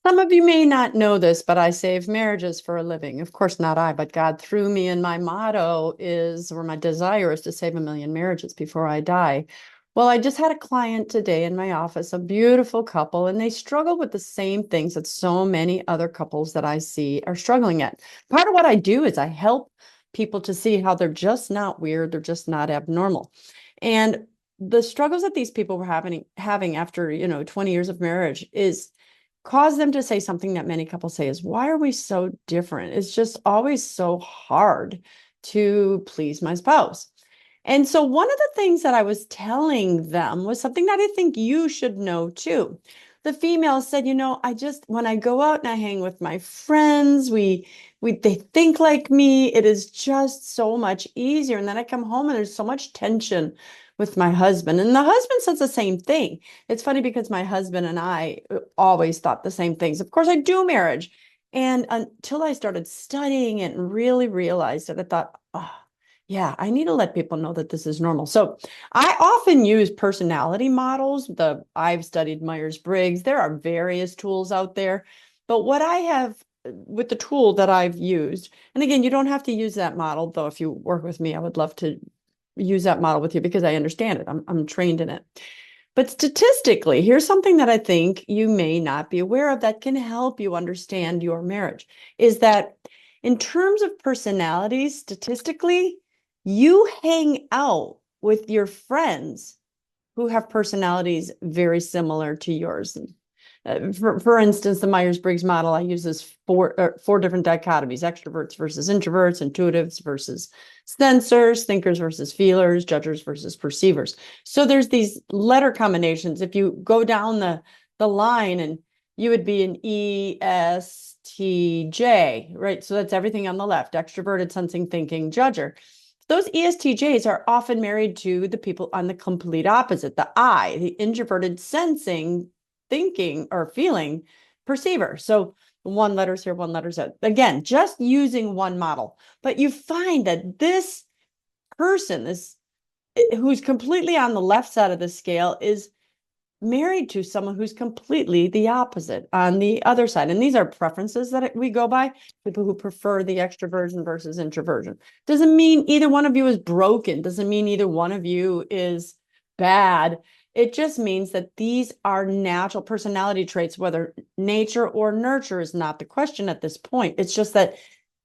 Some of you may not know this, but I save marriages for a living. Of course, not I, but God through me. And my motto is, or my desire is to save 1 million marriages before I die. Well, I just had a client today in my office, a beautiful couple, and they struggle with the same things that so many other couples that I see are struggling at. Part of what I do is I help people to see how they're just not weird, they're just not abnormal. And the struggles that these people were having after, 20 years of marriage is cause them to say something that many couples say is, why are we so different? It's just always so hard to please my spouse. And so one of the things that I was telling them was something that I think you should know too. The female said, when I go out and I hang with my friends, they think like me. It is just so much easier. And then I come home and there's so much tension with my husband. And the husband says the same thing. It's funny because my husband and I always thought the same things. Of course, I do marriage. And until I started studying it and really realized it, I thought, oh, yeah, I need to let people know that this is normal. So I often use personality models. I've studied Myers-Briggs. There are various tools out there. But what I have with the tool that I've used, and again, you don't have to use that model, though if you work with me, I would love to use that model with you because I understand it. I'm trained in it. But statistically, here's something that I think you may not be aware of that can help you understand your marriage, is that in terms of personalities, statistically, you hang out with your friends who have personalities very similar to yours. For instance, the Myers-Briggs model, I use this four different dichotomies: extroverts versus introverts, intuitives versus sensors, thinkers versus feelers, judgers versus perceivers. So there's these letter combinations. If you go down the line, and you would be an ESTJ, right? So that's everything on the left: extroverted, sensing, thinking, judger. Those ESTJs are often married to the people on the complete opposite, the I, the introverted, sensing, thinking, or feeling perceiver. So one letter's here, one letter's there. Again, just using one model. But you find that this person, who's completely on the left side of the scale, is married to someone who's completely the opposite on the other side. And these are preferences that we go by, people who prefer the extroversion versus introversion. Doesn't mean either one of you is broken. Doesn't mean either one of you is bad. It just means that these are natural personality traits. Whether nature or nurture is not the question at this point. It's just that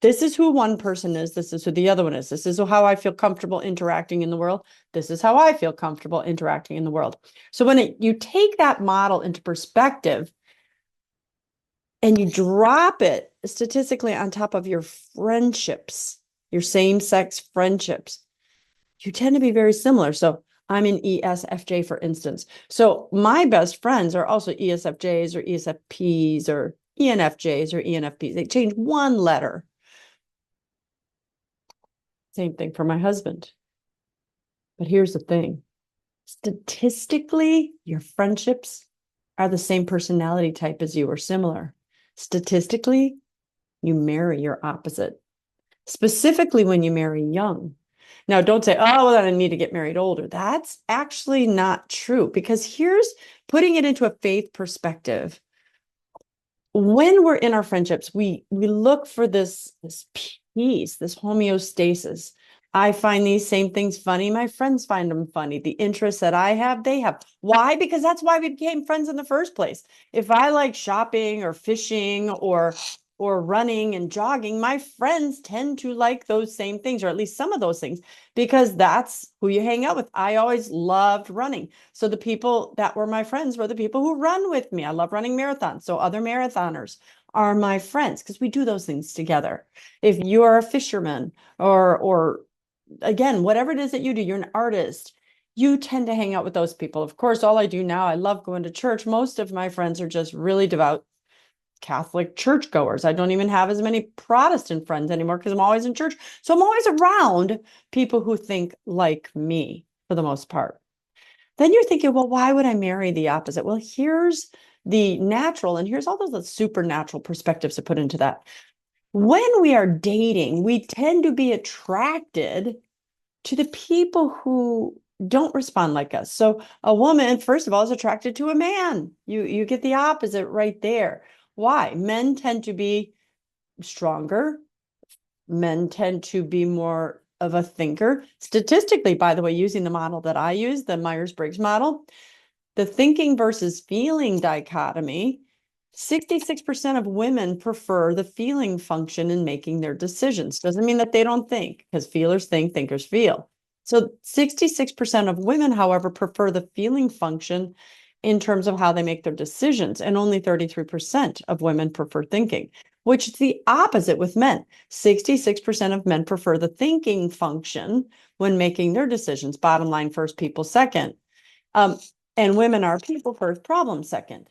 this is who one person is. This is who the other one is. This is how I feel comfortable interacting in the world. This is how I feel comfortable interacting in the world. So when you take that model into perspective and you drop it statistically on top of your friendships, your same-sex friendships, you tend to be very similar. So I'm an ESFJ, for instance. So my best friends are also ESFJs or ESFPs or ENFJs or ENFPs. They change one letter. Same thing for my husband. But here's the thing. Statistically, your friendships are the same personality type as you or similar. Statistically, you marry your opposite, specifically when you marry young. Now, don't say, oh, well, then I need to get married older. That's actually not true, because here's putting it into a faith perspective. When we're in our friendships, we look for this peace, this homeostasis. I find these same things funny. My friends find them funny. The interests that I have, they have. Why? Because that's why we became friends in the first place. If I like shopping or fishing or running and jogging, my friends tend to like those same things, or at least some of those things, because that's who you hang out with. I always loved running. So the people that were my friends were the people who run with me. I love running marathons. So other marathoners are my friends because we do those things together. If you are a fisherman or again, whatever it is that you do, you're an artist, you tend to hang out with those people. Of course, all I do now, I love going to church. Most of my friends are just really devout Catholic churchgoers. I don't even have as many Protestant friends anymore because I'm always in church. So I'm always around people who think like me for the most part. Then you're thinking, well, why would I marry the opposite? Well, here's the natural, and here's all those supernatural perspectives to put into that. When we are dating, we tend to be attracted to the people who don't respond like us. So a woman, first of all, is attracted to a man. You get the opposite right there. Why? Men tend to be stronger. Men tend to be more of a thinker. Statistically, by the way, using the model that I use, the Myers-Briggs model, the thinking versus feeling dichotomy, 66% of women prefer the feeling function in making their decisions. Doesn't mean that they don't think, because feelers think, thinkers feel. So 66% of women, however, prefer the feeling function in terms of how they make their decisions, and only 33% of women prefer thinking, which is the opposite with men. 66% of men prefer the thinking function when making their decisions. Bottom line first, people second. And women are people first, problem second.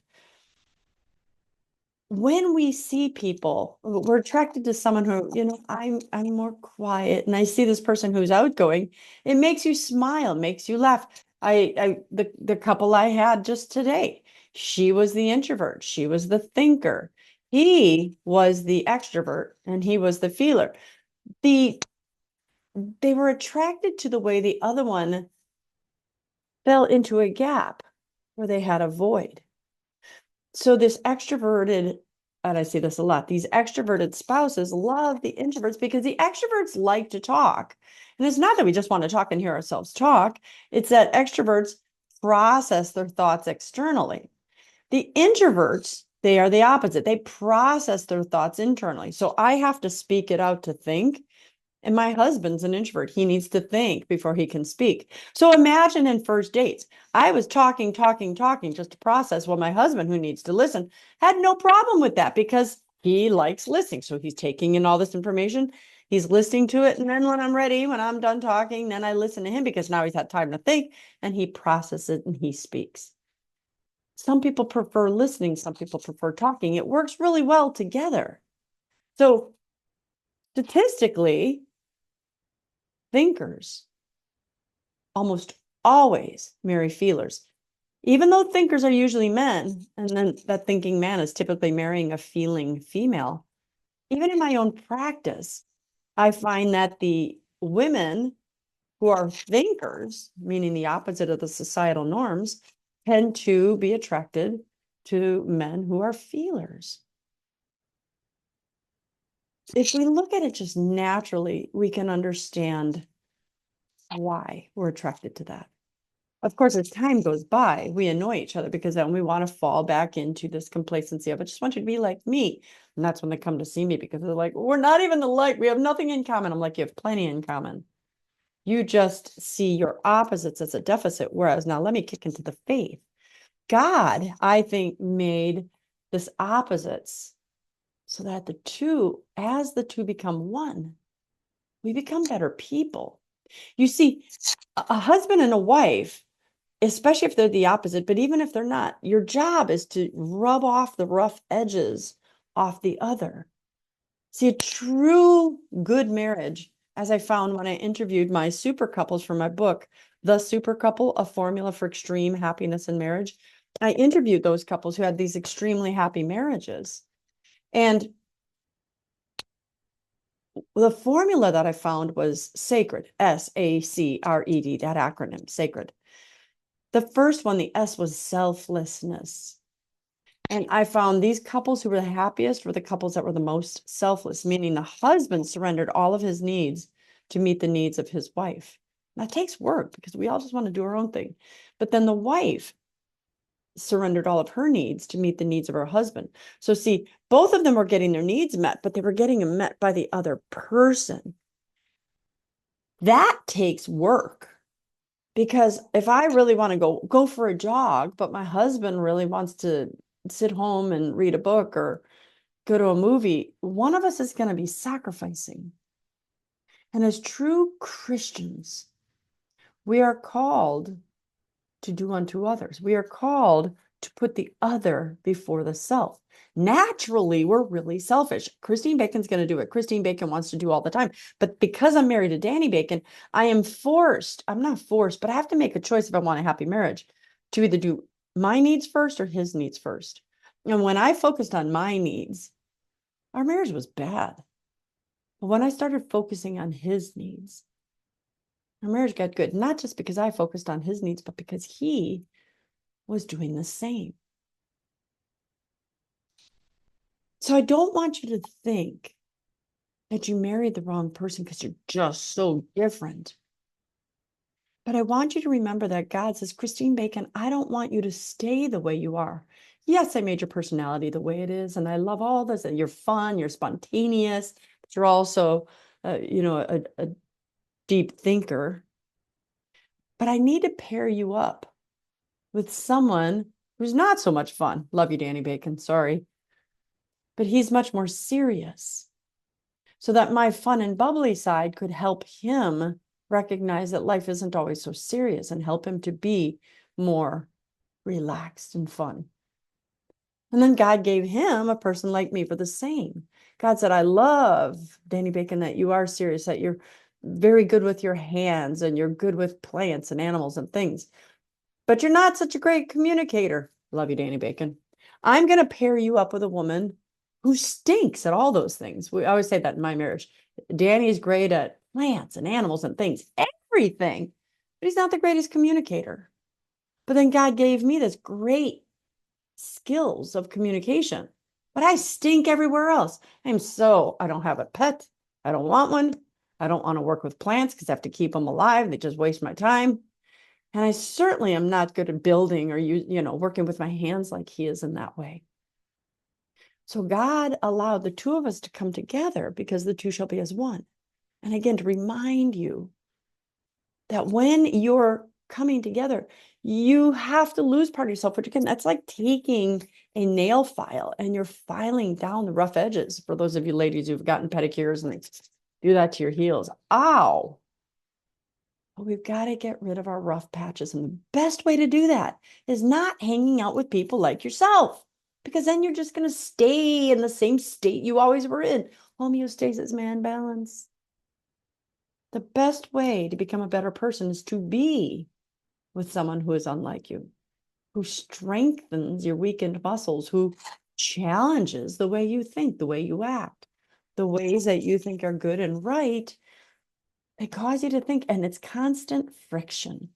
When we see people, we're attracted to someone who, I'm more quiet, and I see this person who's outgoing. It makes you smile, makes you laugh. The couple I had just today, she was the introvert, she was the thinker, he was the extrovert, and he was the feeler. They were attracted to the way the other one fell into a gap where they had a void. So this extroverted, and I see this a lot, these extroverted spouses love the introverts because the extroverts like to talk. And it's not that we just want to talk and hear ourselves talk, it's that extroverts process their thoughts externally. The introverts, they are the opposite. They process their thoughts internally. So I have to speak it out to think. And my husband's an introvert. He needs to think before he can speak. So imagine in first dates, I was talking just to process, while my husband, who needs to listen, had no problem with that because he likes listening. So he's taking in all this information, he's listening to it. And then when I'm ready, when I'm done talking, then I listen to him because now he's had time to think and he processes it and he speaks. Some people prefer listening, some people prefer talking. It works really well together. So statistically, thinkers almost always marry feelers, even though thinkers are usually men, and then that thinking man is typically marrying a feeling female. Even in my own practice, I find that the women who are thinkers, meaning the opposite of the societal norms, tend to be attracted to men who are feelers. If we look at it just naturally, we can understand why we're attracted to that. Of course, as time goes by, we annoy each other because then we want to fall back into this complacency of, I just want you to be like me. And that's when they come to see me because they're like, we're not even alike. We have nothing in common. I'm like, you have plenty in common. You just see your opposites as a deficit. Whereas now let me kick into the faith. God, I think, made this opposites so that as the two become one, we become better people. You see, a husband and a wife, especially if they're the opposite, but even if they're not, your job is to rub off the rough edges off the other. See, a true good marriage, as I found when I interviewed my super couples for my book, The Super Couple, A Formula for Extreme Happiness in Marriage. I interviewed those couples who had these extremely happy marriages. And the formula that I found was sacred, SACRED, that acronym, sacred. The first one, the S, was selflessness. And I found these couples who were the happiest were the couples that were the most selfless, meaning the husband surrendered all of his needs to meet the needs of his wife. That takes work because we all just want to do our own thing. But then the wife surrendered all of her needs to meet the needs of her husband. So see, both of them were getting their needs met, but they were getting them met by the other person. That takes work. Because if I really want to go for a jog, but my husband really wants to sit home and read a book or go to a movie, one of us is going to be sacrificing. And as true Christians, we are called to do unto others. We are called to put the other before the self. Naturally, we're really selfish. Christine Bacon's going to do what Christine Bacon wants to do all the time. But because I'm married to Danny Bacon, I'm not forced, but I have to make a choice if I want a happy marriage to either do my needs first or his needs first. And when I focused on my needs, our marriage was bad. But when I started focusing on his needs, our marriage got good, not just because I focused on his needs, but because he was doing the same. So I don't want you to think that you married the wrong person because you're just so different. But I want you to remember that God says, Christine Bacon, I don't want you to stay the way you are. Yes, I made your personality the way it is, and I love all this. And you're fun, you're spontaneous, but you're also, a deep thinker. But I need to pair you up with someone who's not so much fun. Love you, Danny Bacon. Sorry. But he's much more serious. So that my fun and bubbly side could help him recognize that life isn't always so serious and help him to be more relaxed and fun. And then God gave him a person like me for the same. God said, I love, Danny Bacon, that you are serious, that you're very good with your hands and you're good with plants and animals and things, but you're not such a great communicator. Love you, Danny Bacon. I'm going to pair you up with a woman who stinks at all those things. We always say that in my marriage. Danny's great at plants and animals and things, everything, but he's not the greatest communicator. But then God gave me this great skills of communication, but I stink everywhere else. I don't have a pet. I don't want one. I don't want to work with plants because I have to keep them alive. They just waste my time. And I certainly am not good at building or working with my hands like he is in that way. So God allowed the two of us to come together because the two shall be as one. And again, to remind you that when you're coming together, you have to lose part of yourself, which again, that's like taking a nail file and you're filing down the rough edges. For those of you ladies who've gotten pedicures and they do that to your heels. Ow. But we've got to get rid of our rough patches. And the best way to do that is not hanging out with people like yourself, because then you're just going to stay in the same state you always were in. Homeostasis, man, balance. The best way to become a better person is to be with someone who is unlike you, who strengthens your weakened muscles, who challenges the way you think, the way you act, the ways that you think are good and right. They cause you to think, and it's constant friction.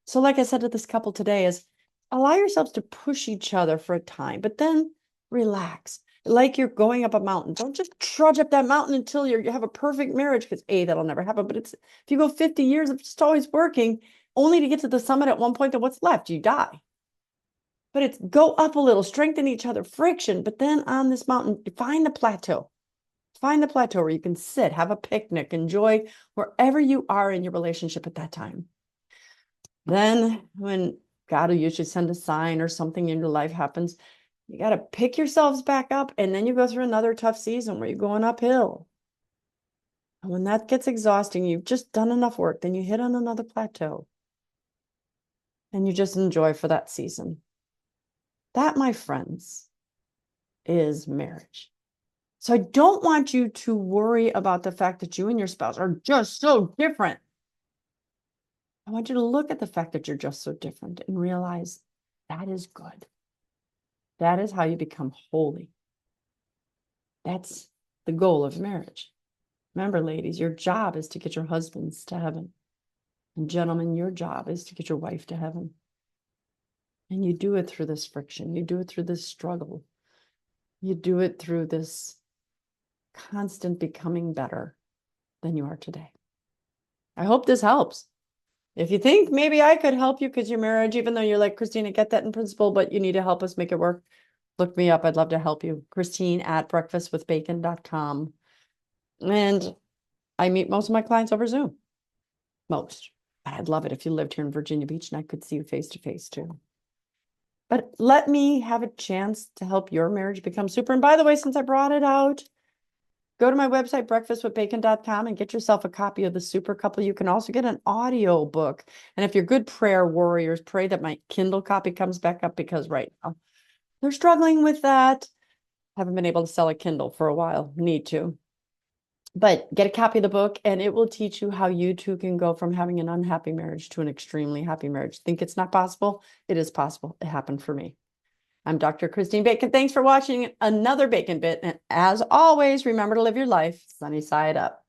So like I said to this couple today is allow yourselves to push each other for a time, but then relax. Like you're going up a mountain. Don't just trudge up that mountain until you have a perfect marriage, because that'll never happen. But if you go 50 years of just always working, only to get to the summit at one point, then what's left? You die. But it's go up a little, strengthen each other, friction. But then on this mountain, find the plateau. Find the plateau where you can sit, have a picnic, enjoy wherever you are in your relationship at that time. Then when God will usually send a sign or something in your life happens, you got to pick yourselves back up, and then you go through another tough season where you're going uphill. And when that gets exhausting, you've just done enough work, then you hit on another plateau and you just enjoy for that season. That, my friends, is marriage. So I don't want you to worry about the fact that you and your spouse are just so different. I want you to look at the fact that you're just so different and realize that is good. That is how you become holy. That's the goal of marriage. Remember, ladies, your job is to get your husbands to heaven. And gentlemen, your job is to get your wife to heaven. And you do it through this friction. You do it through this struggle. You do it through this constant becoming better than you are today. I hope this helps. If you think maybe I could help you because your marriage, even though you're like, Christine, I get that in principle, but you need to help us make it work, look me up. I'd love to help you. Christine@breakfastwithbacon.com. And I meet most of my clients over Zoom. Most. But I'd love it if you lived here in Virginia Beach and I could see you face to face too. But let me have a chance to help your marriage become super. And by the way, since I brought it out, go to my website, breakfastwithbacon.com, and get yourself a copy of The Super Couple. You can also get an audio book. And if you're good prayer warriors, pray that my Kindle copy comes back up, because right now they're struggling with that. Haven't been able to sell a Kindle for a while. Need to. But get a copy of the book, and it will teach you how you too can go from having an unhappy marriage to an extremely happy marriage. Think it's not possible? It is possible. It happened for me. I'm Dr. Christine Bacon. Thanks for watching another Bacon Bit. And as always, remember to live your life sunny side up.